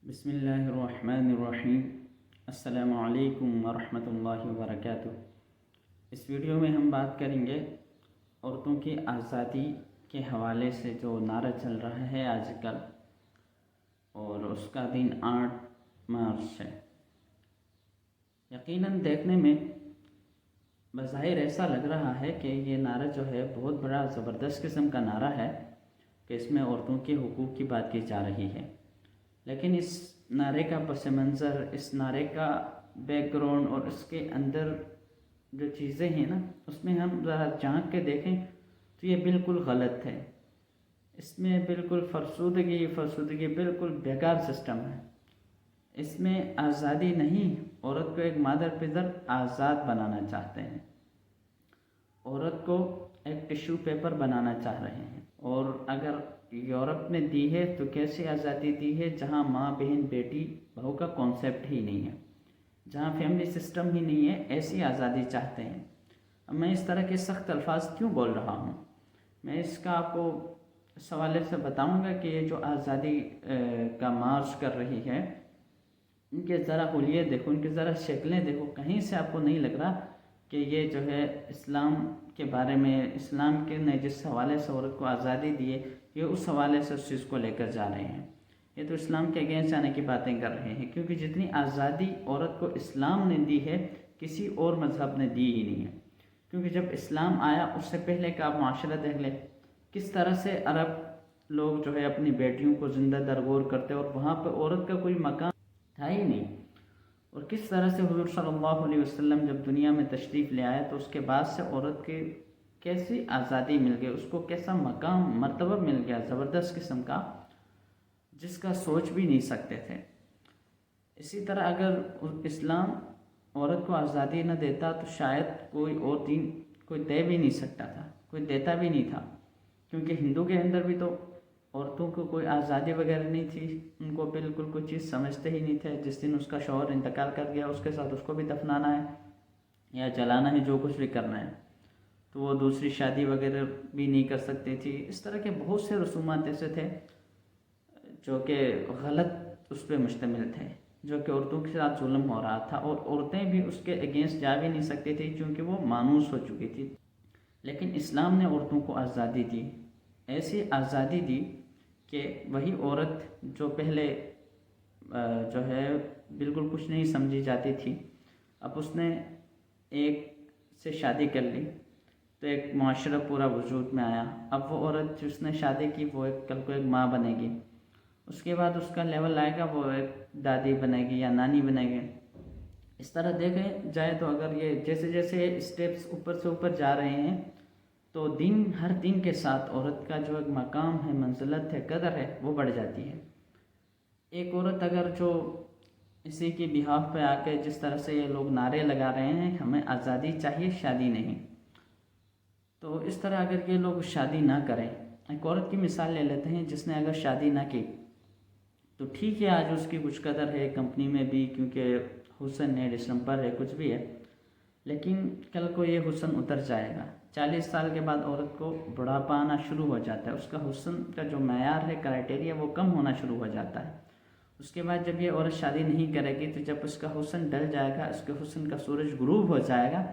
بسم اللہ الرحمن الرحیم۔ السلام علیکم ورحمۃ اللہ وبرکاتہ۔ اس ویڈیو میں ہم بات کریں گے عورتوں کی آزادی کے حوالے سے جو نعرہ چل رہا ہے آج کل، اور اس کا دن 8 مارچ ہے۔ یقیناً دیکھنے میں بظاہر ایسا لگ رہا ہے کہ یہ نعرہ جو ہے بہت بڑا زبردست قسم کا نعرہ ہے کہ اس میں عورتوں کے حقوق کی بات کی جا رہی ہے، لیکن اس نعرے کا پس منظر، اس نعرے کا بیک گراؤنڈ اور اس کے اندر جو چیزیں ہیں نا، اس میں ہم ذرا جھانک کے دیکھیں تو یہ بالکل غلط ہے۔ اس میں بالکل فرسودگی بالکل بیکار سسٹم ہے۔ اس میں آزادی نہیں، عورت کو ایک مادر پدر آزاد بنانا چاہتے ہیں، عورت کو ایک ٹشو پیپر بنانا چاہ رہے ہیں۔ اور اگر یورپ نے دی ہے تو کیسی آزادی دی ہے جہاں ماں بہن بیٹی بہو کا کانسیپٹ ہی نہیں ہے، جہاں فیملی سسٹم ہی نہیں ہے، ایسی آزادی چاہتے ہیں۔ اب میں اس طرح کے سخت الفاظ کیوں بول رہا ہوں؟ میں اس کا آپ کو اس حوالے سے بتاؤں گا کہ یہ جو آزادی کا مارچ کر رہی ہے، ان کے ذرا حلیے دیکھو، ان کی ذرا شکلیں دیکھو، کہیں سے آپ کو نہیں لگ رہا کہ یہ جو ہے اسلام کے بارے میں، اسلام کے نے جس حوالے سے عورت کو آزادی دی ہے، یہ اس حوالے سے اس چیز کو لے کر جا رہے ہیں۔ یہ تو اسلام کے اگینسٹ آنے کی باتیں کر رہے ہیں، کیونکہ جتنی آزادی عورت کو اسلام نے دی ہے کسی اور مذہب نے دی ہی نہیں ہے۔ کیونکہ جب اسلام آیا اس سے پہلے کا آپ معاشرہ دیکھ لیں، کس طرح سے عرب لوگ جو ہے اپنی بیٹیوں کو زندہ درگور کرتے، اور وہاں پہ عورت کا کوئی مقام تھا ہی نہیں۔ اور کس طرح سے حضور صلی اللہ علیہ وسلم جب دنیا میں تشریف لے آئے تو اس کے بعد سے عورت کے کیسی آزادی مل گئی، اس کو کیسا مقام مرتبہ مل گیا زبردست قسم کا، جس کا سوچ بھی نہیں سکتے تھے۔ اسی طرح اگر اسلام عورت کو آزادی نہ دیتا تو شاید کوئی اور دین کوئی دے بھی نہیں سکتا تھا، کوئی دیتا بھی نہیں تھا، کیونکہ ہندو کے اندر بھی تو عورتوں کو کوئی آزادی وغیرہ نہیں تھی، ان کو بالکل کوئی چیز سمجھتے ہی نہیں تھے۔ جس دن اس کا شوہر انتقال کر گیا اس کے ساتھ اس کو بھی دفنانا ہے یا جلانا ہے، جو کچھ بھی کرنا ہے، تو وہ دوسری شادی وغیرہ بھی نہیں کر سکتی تھی۔ اس طرح کے بہت سے رسومات ایسے تھے جو کہ غلط اس پہ مشتمل تھے، جو کہ عورتوں کے ساتھ ظلم ہو رہا تھا، اور عورتیں بھی اس کے اگینسٹ جا بھی نہیں سکتی تھی کیونکہ وہ مانوس ہو چکی تھی۔ لیکن اسلام نے عورتوں کو آزادی دی، ایسی آزادی دی کہ وہی عورت جو پہلے جو ہے بالکل کچھ نہیں سمجھی جاتی تھی، اب اس نے ایک سے شادی کر لی تو ایک معاشرہ پورا وجود میں آیا۔ اب وہ عورت جس نے شادی کی وہ کل کو ایک ماں بنے گی، اس کے بعد اس کا لیول آئے گا، وہ ایک دادی بنے گی یا نانی بنے گی۔ اس طرح دیکھیں جائے تو اگر یہ جیسے جیسے اسٹیپس اوپر سے اوپر جا رہے ہیں تو ہر دن کے ساتھ عورت کا جو ایک مقام ہے، منزلت ہے، قدر ہے، وہ بڑھ جاتی ہے۔ ایک عورت اگر جو اسی کی بہاف پہ آ کے جس طرح سے یہ لوگ نعرے لگا رہے ہیں ہمیں آزادی چاہیے شادی نہیں، تو اس طرح اگر یہ لوگ شادی نہ کریں، ایک عورت کی مثال لے لیتے ہیں جس نے اگر شادی نہ کی تو ٹھیک ہے، آج اس کی کچھ قدر ہے کمپنی میں بھی، کیونکہ حسن ہے، ڈسمبر ہے، کچھ بھی ہے، لیکن کل کو یہ حسن اتر جائے گا۔ 40 سال کے بعد عورت کو بڑھاپا آنا شروع ہو جاتا ہے، اس کا حسن کا جو معیار ہے، کرائٹیریا، وہ کم ہونا شروع ہو جاتا ہے۔ اس کے بعد جب یہ عورت شادی نہیں کرے گی تو جب اس کا حسن ڈل جائے گا، اس کے حسن کا سورج غروب ہو جائے گا،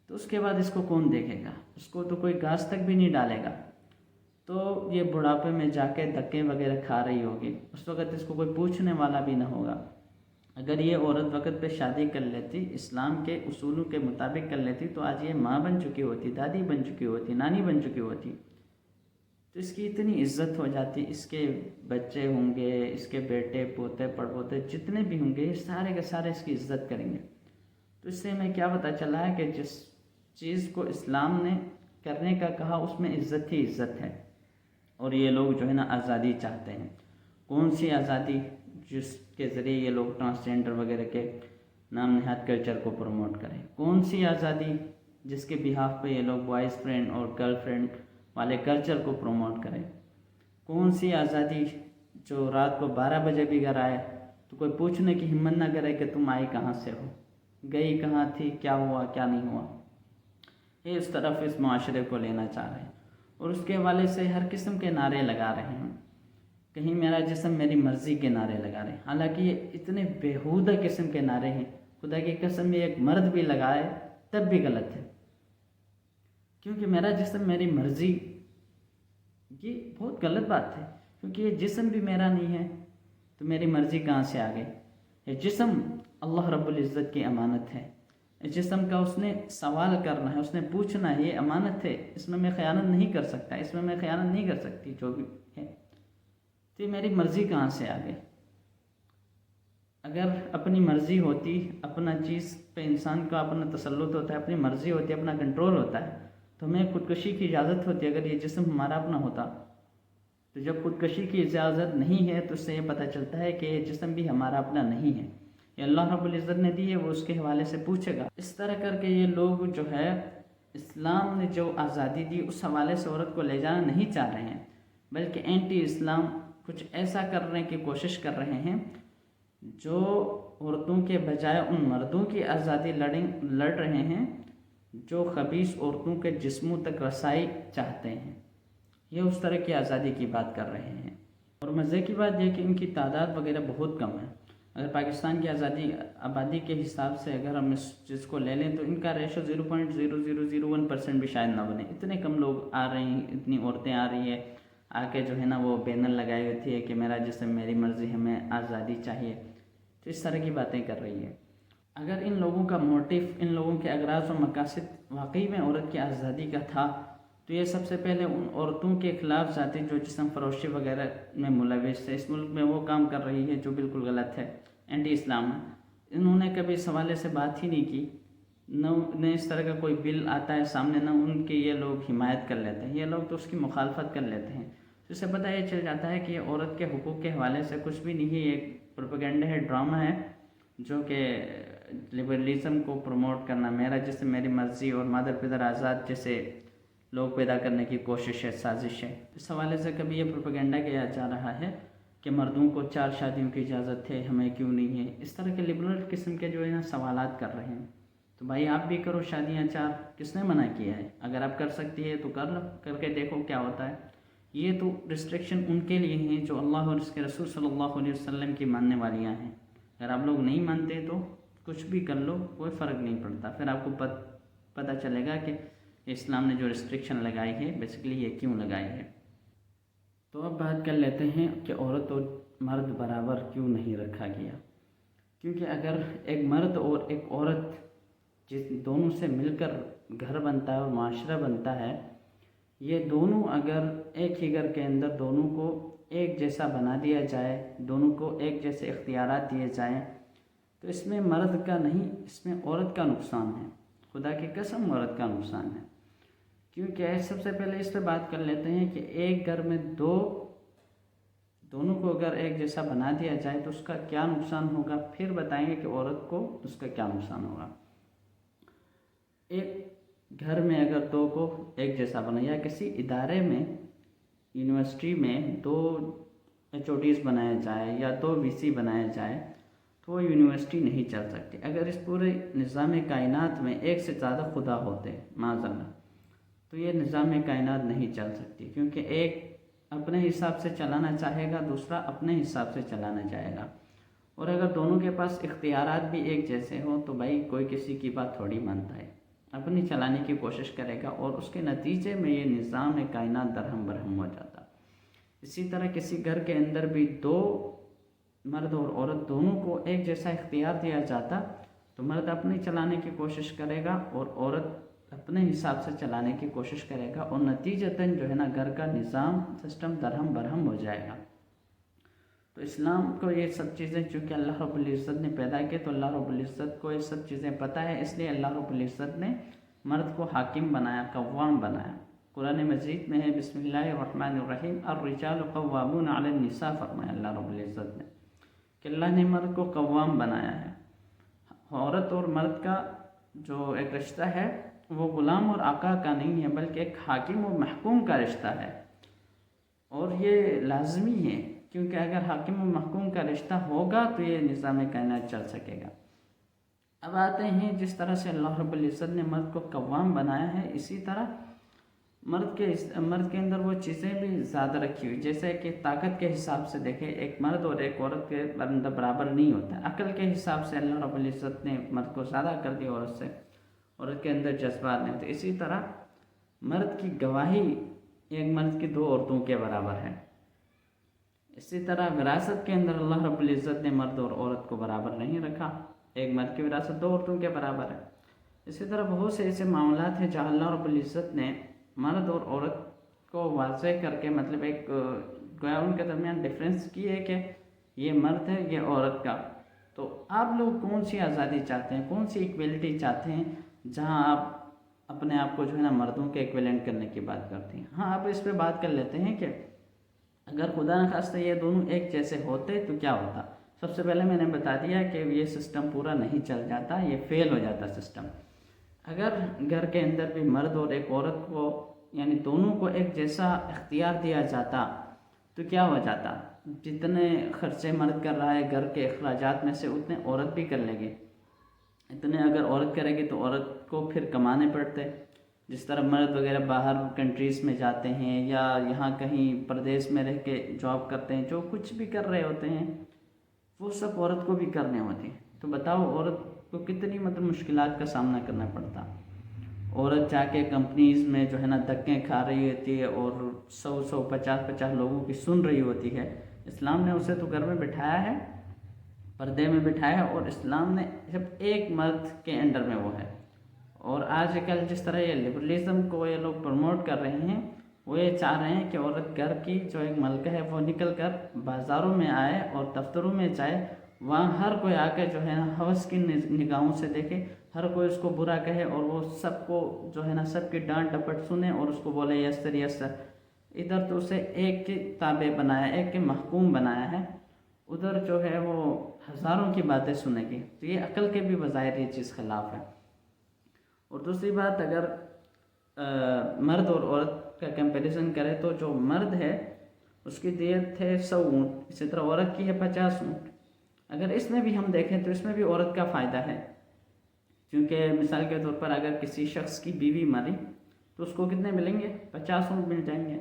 تو اس کے بعد اس کو کون دیکھے گا؟ اس کو تو کوئی گھاس تک بھی نہیں ڈالے گا، تو یہ بڑھاپے میں جا کے دھکے وغیرہ کھا رہی ہوگی، اس وقت اس کو کوئی پوچھنے والا بھی نہ ہوگا۔ اگر یہ عورت وقت پہ شادی کر لیتی، اسلام کے اصولوں کے مطابق کر لیتی، تو آج یہ ماں بن چکی ہوتی، دادی بن چکی ہوتی، نانی بن چکی ہوتی، تو اس کی اتنی عزت ہو جاتی، اس کے بچے ہوں گے، اس کے بیٹے پوتے پڑپوتے جتنے بھی ہوں گے، یہ سارے کے سارے اس کی عزت کریں گے۔ تو اس سے ہمیں کیا پتہ چلا ہے کہ جس چیز کو اسلام نے کرنے کا کہا اس میں عزت ہی عزت ہے، اور یہ لوگ جو ہے نا آزادی چاہتے ہیں۔ کون سی آزادی؟ جس کے ذریعے یہ لوگ ٹرانسجینڈر وغیرہ کے نام نہاد کلچر کو پروموٹ کریں۔ کون سی آزادی جس کے بہاف پہ یہ لوگ بوائز فرینڈ اور گرل فرینڈ والے کلچر کو پروموٹ کریں؟ کون سی آزادی جو رات کو 12 بجے بھی گھر آئے تو کوئی پوچھنے کی ہمت نہ کرے کہ تم آئی کہاں سے ہو، گئی کہاں تھی، کیا ہوا کیا نہیں ہوا؟ یہ اس طرف اس معاشرے کو لینا چاہ رہے ہیں، اور اس کے حوالے سے ہر قسم کے نعرے لگا رہے ہیں۔ کہیں میرا جسم میری مرضی کے نعرے لگا رہے ہیں، حالانکہ یہ اتنے بیہودہ قسم کے نعرے ہیں، خدا کی قسم یہ ایک مرد بھی لگائے تب بھی غلط ہے، کیونکہ میرا جسم میری مرضی، یہ بہت غلط بات ہے، کیونکہ یہ جسم بھی میرا نہیں ہے تو میری مرضی کہاں سے آ گئی؟ یہ جسم اللہ رب العزت کی امانت ہے، اس جسم کا اس نے سوال کرنا ہے، اس نے پوچھنا ہے، یہ امانت ہے، اس میں خیانت نہیں کر سکتا، اس میں خیانت نہیں کر سکتی، جو بھی ہے، تو یہ میری مرضی کہاں سے آ گئی؟ اگر اپنی مرضی ہوتی، اپنا چیز پہ انسان کا اپنا تسلط ہوتا ہے، اپنی مرضی ہوتی ہے، اپنا کنٹرول ہوتا ہے، تو ہمیں خودکشی کی اجازت ہوتی ہے اگر یہ جسم ہمارا اپنا ہوتا۔ تو جب خودکشی کی اجازت نہیں ہے تو اس سے یہ پتہ چلتا ہے کہ یہ جسم بھی ہمارا اپنا نہیں ہے، یہ اللہ رب العزت نے دی ہے، وہ اس کے حوالے سے پوچھے گا۔ اس طرح کر کے یہ لوگ جو ہے اسلام نے جو آزادی دی اس حوالے سے عورت کو لے جانا نہیں چاہ رہے ہیں، بلکہ اینٹی اسلام کچھ ایسا کرنے کی کوشش کر رہے ہیں جو عورتوں کے بجائے ان مردوں کی آزادی لڑ رہے ہیں جو خبیث عورتوں کے جسموں تک رسائی چاہتے ہیں، یہ اس طرح کی آزادی کی بات کر رہے ہیں۔ اور مزے کی بات یہ کہ ان کی تعداد وغیرہ بہت کم ہے، اگر پاکستان کی آبادی کے حساب سے اگر ہم اس چیز کو لے لیں تو ان کا ریشو 0.0001% بھی شاید نہ بنے، اتنے کم لوگ آ رہے ہیں، اتنی عورتیں آ رہی ہیں، آ کے جو ہے نا وہ بینر لگائی ہوئی تھی کہ میرا جسم میری مرضی، ہمیں آزادی چاہیے، تو اس طرح کی باتیں کر رہی ہے۔ اگر ان لوگوں کا موٹیو، ان لوگوں کے اغراض و مقاصد واقعی میں عورت کی آزادی کا تھا تو یہ سب سے پہلے ان عورتوں کے خلاف جاتے جو جسم فروشی وغیرہ میں ملوث ہے، اس ملک میں وہ کام کر رہی ہے جو بالکل غلط ہے، اینٹی اسلام ہے۔ انہوں نے کبھی اس حوالے سے بات ہی نہیں کی، نہ اس طرح کا کوئی بل آتا ہے سامنے، نہ ان کے یہ لوگ حمایت کر لیتے ہیں، یہ لوگ تو اس کی مخالفت کر لیتے ہیں۔ تو اس سے پتہ یہ چل جاتا ہے کہ یہ عورت کے حقوق کے حوالے سے کچھ بھی نہیں ہے، یہ ایک پروپیگنڈا ہے، ڈرامہ ہے، جو کہ لبرلزم کو پروموٹ کرنا، میرا جسم میری مرضی اور مادر پدر آزاد جیسے لوگ پیدا کرنے کی کوشش ہے، سازش ہے۔ اس حوالے سے کبھی یہ پروپیگنڈا کیا جا رہا ہے کہ مردوں کو 4 شادیوں کی اجازت ہے، ہمیں کیوں نہیں ہے، اس طرح کے لبرل قسم کے جو ہے نا سوالات کر رہے ہیں۔ تو بھائی آپ بھی کرو شادیاں 4، کس نے منع کیا ہے؟ اگر آپ کر سکتی ہے تو کر لو، کر کے دیکھو کیا ہوتا ہے۔ یہ تو ریسٹرکشن ان کے لیے ہیں جو اللہ اور اس کے رسول صلی اللہ علیہ وسلم کی ماننے والیاں ہیں، اگر آپ لوگ نہیں مانتے تو کچھ بھی کر لو، کوئی فرق نہیں پڑتا، پھر آپ کو پتہ چلے گا کہ اسلام نے جو ریسٹرکشن لگائی ہے بیسیکلی یہ کیوں لگائی ہے۔ تو اب بات کر لیتے ہیں کہ عورت اور مرد برابر کیوں نہیں رکھا گیا، کیونکہ اگر ایک مرد اور ایک عورت دونوں سے مل کر گھر بنتا ہے اور معاشرہ بنتا ہے، یہ دونوں اگر ایک ہی گھر کے اندر دونوں کو ایک جیسا بنا دیا جائے، دونوں کو ایک جیسے اختیارات دیے جائیں، تو اس میں مرد کا نہیں، اس میں عورت کا نقصان ہے، خدا کی قسم عورت کا نقصان ہے۔ کیونکہ سب سے پہلے اس پہ بات کر لیتے ہیں کہ ایک گھر میں دونوں کو اگر ایک جیسا بنا دیا جائے تو اس کا کیا نقصان ہوگا، پھر بتائیں گے کہ عورت کو اس کا کیا نقصان ہوگا۔ ایک گھر میں اگر 2 کو ایک جیسا بنا، یا کسی ادارے میں، یونیورسٹی میں 2 HODs بنایا جائے یا 2 VC بنایا جائے تو وہ یونیورسٹی نہیں چل سکتی۔ اگر اس پورے نظام کائنات میں ایک سے زیادہ خدا ہوتے معاذاللہ تو یہ نظام کائنات نہیں چل سکتی، کیونکہ ایک اپنے حساب سے چلانا چاہے گا، دوسرا اپنے حساب سے چلانا چاہے گا، اور اگر دونوں کے پاس اختیارات بھی ایک جیسے ہوں تو بھائی کوئی کسی کی بات تھوڑی مانتا ہے، اپنی چلانے کی کوشش کرے گا، اور اس کے نتیجے میں یہ نظام کائنات درہم برہم ہو جاتا۔ اسی طرح کسی گھر کے اندر بھی 2 مرد اور عورت دونوں کو ایک جیسا اختیار دیا جاتا تو مرد اپنے چلانے کی کوشش کرے گا اور عورت اپنے حساب سے چلانے کی کوشش کرے گا، اور نتیجتاً جو ہے نا گھر کا نظام سسٹم درہم برہم ہو جائے گا۔ تو اسلام کو یہ سب چیزیں چونکہ اللہ رب العزت نے پیدا کی تو اللہ رب العزت کو یہ سب چیزیں پتہ ہے، اس لیے اللہ رب العزت نے مرد کو حاکم بنایا، قوام بنایا۔ قرآن مجید میں ہے بسم اللہ الرحمن الرحیم، الرجال قوامون علی النساء، فرمایا اللہ رب العزت نے کہ اللہ نے مرد کو قوام بنایا ہے۔ عورت اور مرد کا جو ایک رشتہ ہے وہ غلام اور آقا کا نہیں ہے، بلکہ ایک حاکم و محکوم کا رشتہ ہے، اور یہ لازمی ہے، کیونکہ اگر حاکم و محکوم کا رشتہ ہوگا تو یہ نظام کائنات چل سکے گا۔ اب آتے ہیں جس طرح سے اللہ رب العزت نے مرد کو قوام بنایا ہے، اسی طرح مرد کے اندر وہ چیزیں بھی زیادہ رکھی ہوئی، جیسے کہ طاقت کے حساب سے دیکھیں ایک مرد اور ایک عورت کے اندر برابر نہیں ہوتا، عقل کے حساب سے اللہ رب العزت نے مرد کو زیادہ کر دیا عورت سے، عورت کے اندر جذبات نہیں ہوتے۔ اسی طرح مرد کی گواہی ایک مرد کی 2 عورتوں کے برابر ہے۔ اسی طرح وراثت کے اندر اللہ رب العزت نے مرد اور عورت کو برابر نہیں رکھا، ایک مرد کی وراثت 2 عورتوں کے برابر ہے۔ اسی طرح بہت سے ایسے معاملات ہیں جہاں اللہ رب العزت نے مرد اور عورت کو واضح کر کے مطلب ایک گویا ان کے درمیان ڈفرینس کی ہے کہ یہ مرد ہے یہ عورت کا۔ تو آپ لوگ کون سی آزادی چاہتے ہیں، کون سی ایکویلٹی چاہتے ہیں جہاں آپ اپنے آپ کو جو ہے نا مردوں کے ایکویلنٹ کرنے کی بات کرتے ہیں؟ ہاں آپ اس پہ بات کر لیتے ہیں کہ اگر خدا نخواستہ یہ دونوں ایک جیسے ہوتے تو کیا ہوتا۔ سب سے پہلے میں نے بتا دیا کہ یہ سسٹم پورا نہیں چل جاتا، یہ فیل ہو جاتا سسٹم۔ اگر گھر کے اندر بھی مرد اور ایک عورت کو یعنی دونوں کو ایک جیسا اختیار دیا جاتا تو کیا ہو جاتا، جتنے خرچے مرد کر رہا ہے گھر کے اخراجات میں سے اتنے عورت بھی کر لے گی، اتنے اگر عورت کرے گی تو عورت کو پھر کمانے پڑتے، جس طرح مرد وغیرہ باہر کنٹریز میں جاتے ہیں یا یہاں کہیں پردیس میں رہ کے جاب کرتے ہیں، جو کچھ بھی کر رہے ہوتے ہیں وہ سب عورت کو بھی کرنے ہوتے ہیں۔ تو بتاؤ عورت کو کتنی مطلب مشکلات کا سامنا کرنا پڑتا۔ عورت جا کے کمپنیز میں جو ہے نا دھکے کھا رہی ہوتی ہے اور 100 50 لوگوں کی سن رہی ہوتی ہے۔ اسلام نے اسے تو گھر میں بٹھایا ہے، پردے میں بٹھایا، اور اسلام نے جب ایک مرد کے انڈر میں وہ ہے۔ اور آج کل جس طرح یہ لبرلزم کو یہ لوگ پروموٹ کر رہے ہیں، وہ یہ چاہ رہے ہیں کہ عورت گھر کی جو ایک ملکہ ہے وہ نکل کر بازاروں میں آئے اور دفتروں میں جائے، وہاں ہر کوئی آ کے جو ہے نا ہوس کی نگاہوں سے دیکھے، ہر کوئی اس کو برا کہے اور وہ سب کو جو ہے نا سب کی ڈانٹ ڈپٹ سنے اور اس کو بولے یس سر یس سر۔ ادھر تو اسے ایک کے تابع بنایا، ایک کے محکوم بنایا ہے، ادھر جو ہے وہ ہزاروں کی باتیں سنے گی۔ تو یہ عقل کے بھی بظاہر یہ چیز خلاف ہے۔ اور دوسری بات، اگر مرد اور عورت کا کمپیریزن کرے تو جو مرد ہے اس کی دیت ہے 100 اونٹ، اسی طرح عورت کی ہے 50 اونٹ۔ اگر اس میں بھی ہم دیکھیں تو اس میں بھی عورت کا فائدہ ہے، کیونکہ مثال کے طور پر اگر کسی شخص کی بیوی مری تو اس کو کتنے ملیں گے؟ 50 اونٹ مل جائیں گے۔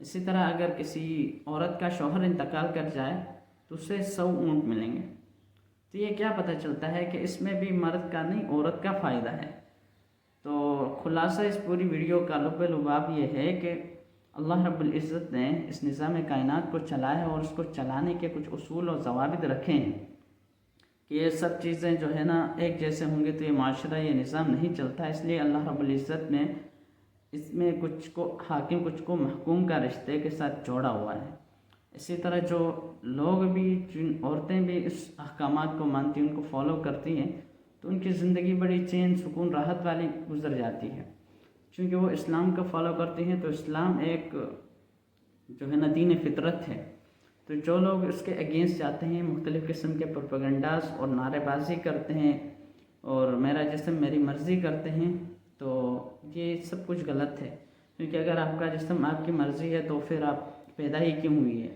اسی طرح اگر کسی عورت کا شوہر انتقال کر جائے تو اسے 100 اونٹ ملیں گے۔ تو یہ کیا پتہ چلتا ہے کہ اس میں بھی مرد کا نہیں عورت کا فائدہ ہے۔ تو خلاصہ اس پوری ویڈیو کا لب لباب یہ ہے کہ اللہ رب العزت نے اس نظام کائنات کو چلایا ہے اور اس کو چلانے کے کچھ اصول اور ضوابط رکھے ہیں کہ یہ سب چیزیں جو ہے نا ایک جیسے ہوں گے تو یہ معاشرہ یہ نظام نہیں چلتا۔ اس لیے اللہ رب العزت نے اس میں کچھ کو حاکم کچھ کو محکوم کا رشتے کے ساتھ جوڑا ہوا ہے۔ اسی طرح جو لوگ بھی، جن عورتیں بھی اس احکامات کو مانتی ہیں، ان کو فالو کرتی ہیں، تو ان کی زندگی بڑی چین سکون راحت والی گزر جاتی ہے، کیونکہ وہ اسلام کو فالو کرتی ہیں۔ تو اسلام ایک جو ہے نا دین فطرت ہے۔ تو جو لوگ اس کے اگینسٹ جاتے ہیں، مختلف قسم کے پروپیگنڈاز اور نعرے بازی کرتے ہیں اور میرا جسم میری مرضی کرتے ہیں، تو یہ سب کچھ غلط ہے۔ کیونکہ اگر آپ کا جسم آپ کی مرضی ہے تو پھر آپ پیدا ہی کیوں ہوئی ہے؟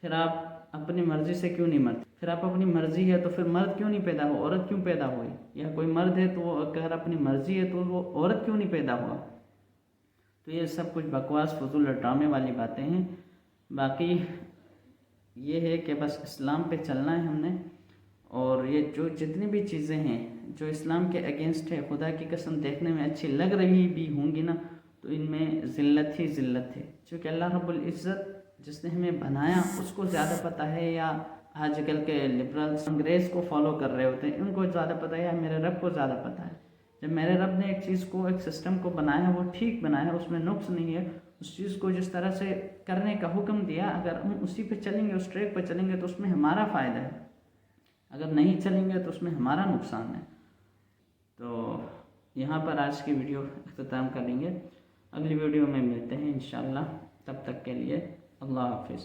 پھر آپ اپنی مرضی سے کیوں نہیں مرتے؟ پھر آپ اپنی مرضی ہے تو پھر مرد کیوں نہیں پیدا ہوا؟ عورت کیوں پیدا ہوئی؟ یا کوئی مرد ہے تو وہ اگر اپنی مرضی ہے تو وہ عورت کیوں نہیں پیدا ہوا؟ تو یہ سب کچھ بکواس فضول اور ڈرامے والی باتیں ہیں۔ باقی یہ ہے کہ بس اسلام پہ چلنا ہے ہم نے، اور یہ جو جتنی بھی چیزیں ہیں جو اسلام کے اگینسٹ ہے، خدا کی قسم دیکھنے میں اچھی لگ رہی بھی ہوں گی نا، تو ان میں ذلت ہی ذلت ہے۔ چونکہ اللہ رب العزت جس نے ہمیں بنایا اس کو زیادہ پتہ ہے، یا آج کل کے لبرلز انگریز کو فالو کر رہے ہوتے ہیں ان کو زیادہ پتہ ہے، یا میرے رب کو زیادہ پتہ ہے۔ جب میرے رب نے ایک چیز کو، ایک سسٹم کو بنایا ہے، وہ ٹھیک بنایا ہے، اس میں نقص نہیں ہے، اس چیز کو جس طرح سے کرنے کا حکم دیا، اگر ہم اسی پہ چلیں گے، اس ٹریک پہ چلیں گے تو اس میں ہمارا فائدہ ہے، اگر نہیں چلیں گے تو اس میں ہمارا نقصان ہے۔ تو یہاں پر آج کی ویڈیو اختتام کریں گے، اگلی ویڈیو میں ملتے ہیں انشاءاللہ، تب تک کے لیے اللہ حافظ۔